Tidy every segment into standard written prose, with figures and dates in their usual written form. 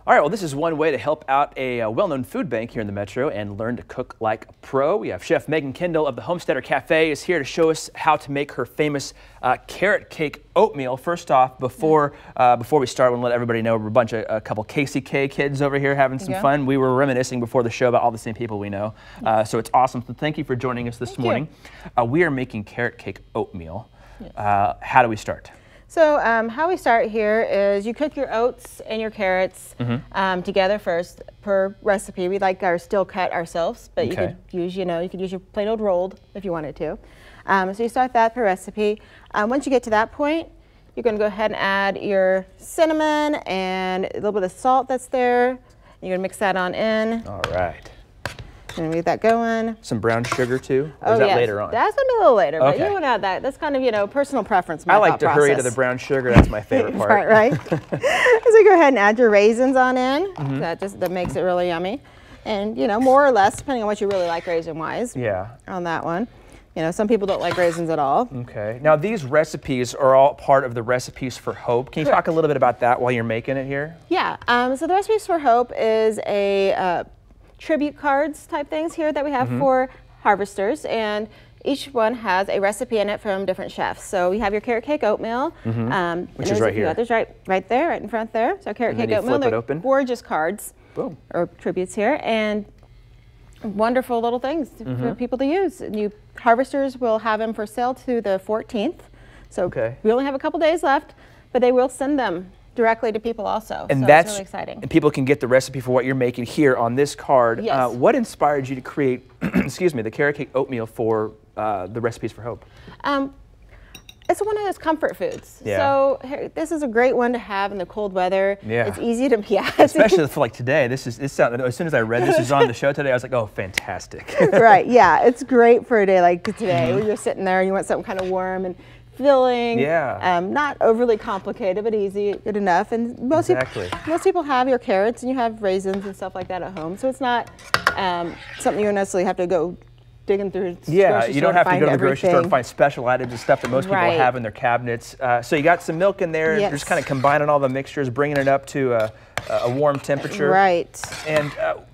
All right, well, this is one way to help out a well-known food bank here in the Metro and learn to cook like a pro. We have Chef Megan Kendall of the Homesteader Cafe is here to show us how to make her famous carrot cake oatmeal. First off, before we start, we'll let everybody know we're a couple KCK kids over here having some fun. We were reminiscing before the show about all the same people we know, so it's awesome. So thank you for joining us this morning. We are making carrot cake oatmeal. How do we start? So how we start here is you cook your oats and your carrots together first per recipe. We like our still cut ourselves, but you could use, you could use your plain old rolled if you wanted to. So you start that per recipe. Once you get to that point, you're going to go ahead and add your cinnamon and a little bit of salt that's there. You're going to mix that on in. All right. And get that going. Some brown sugar too? Or is that later on? That's going to be a little later, but you want to add that. That's kind of, personal preference. I like to hurry to the brown sugar. That's my favorite part. right. So go ahead and add your raisins on in. That makes it really yummy. And, more or less, depending on what you really like raisin-wise. Yeah. On that one. Some people don't like raisins at all. Okay. Now, these recipes are all part of the Recipes for Hope. Can you talk a little bit about that while you're making it here? Yeah. So the Recipes for Hope is a tribute cards type things here that we have for harvesters, and each one has a recipe in it from different chefs. So you have your carrot cake oatmeal, which is right here. There's right there, right in front there. So carrot cake oatmeal, they're gorgeous cards, or tributes here, and wonderful little things for people to use. New harvesters will have them for sale to the 14th. So we only have a couple days left, but they will send them directly to people also, and so that's really exciting. And people can get the recipe for what you're making here on this card. Yes. What inspired you to create, excuse me, the carrot cake oatmeal for the Recipes for Hope? It's one of those comfort foods. So this is a great one to have in the cold weather. It's easy to, especially for like today. This sounded, as soon as I read this was on the show today, I was like, oh, fantastic. Right, it's great for a day like today where you're sitting there and you want something kind of warm and filling, not overly complicated, but easy, good enough. And most people have your carrots and you have raisins and stuff like that at home, so it's not something you necessarily have to go digging through. You don't have to go to the grocery store and find special items and stuff that most people have in their cabinets. So you got some milk in there, just kind of combining all the mixtures, bringing it up to a warm temperature. Right. And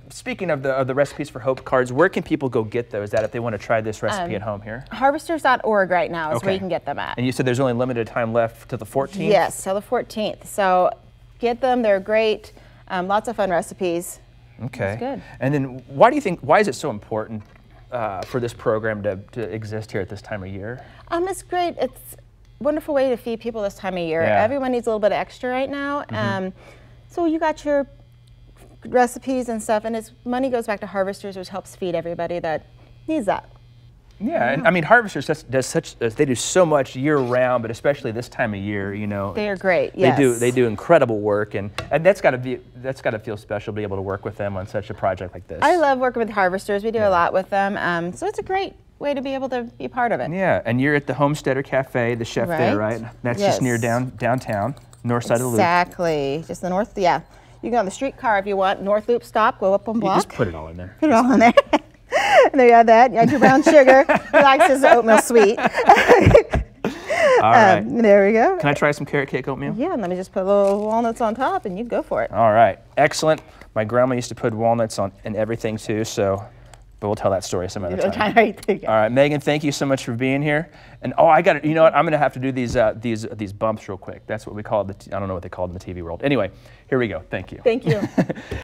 speaking of the Recipes for Hope cards, where can people go get those at if they want to try this recipe at home here? Harvesters.org right now is where you can get them at. And you said there's only limited time left to the 14th? Yes, till the 14th. So get them, they're great. Lots of fun recipes. Okay. That's good. And then why is it so important for this program to exist here at this time of year? It's great. It's a wonderful way to feed people this time of year. Everyone needs a little bit of extra right now. So you got your recipes and stuff, and money goes back to harvesters, which helps feed everybody that needs that. And I mean, harvesters they do so much year round, but especially this time of year, they are great. Yes. They do incredible work, and that's got to feel special to be able to work with them on such a project like this. I love working with harvesters. We do a lot with them, so it's a great way to be able to be part of it. Yeah, and you're at the Homesteader Cafe, the chef there, right? That's just near downtown, north side of the loop. Exactly, just the north. Yeah, you can go on the streetcar if you want. North Loop stop, go up one block. You just put it all in there. Put it all in there. And there you have that. You have your brown sugar. He likes his oatmeal sweet. All right. There we go. Can I try some carrot cake oatmeal? Yeah, and let me just put little walnuts on top, and you go for it. All right. Excellent. My grandma used to put walnuts on in everything too, but we'll tell that story some other time. All right, Megan, thank you so much for being here. And I got it. You know what? I'm going to have to do these bumps real quick. That's what we call it. I don't know what they call it in the TV world. Anyway, here we go. Thank you. Thank you.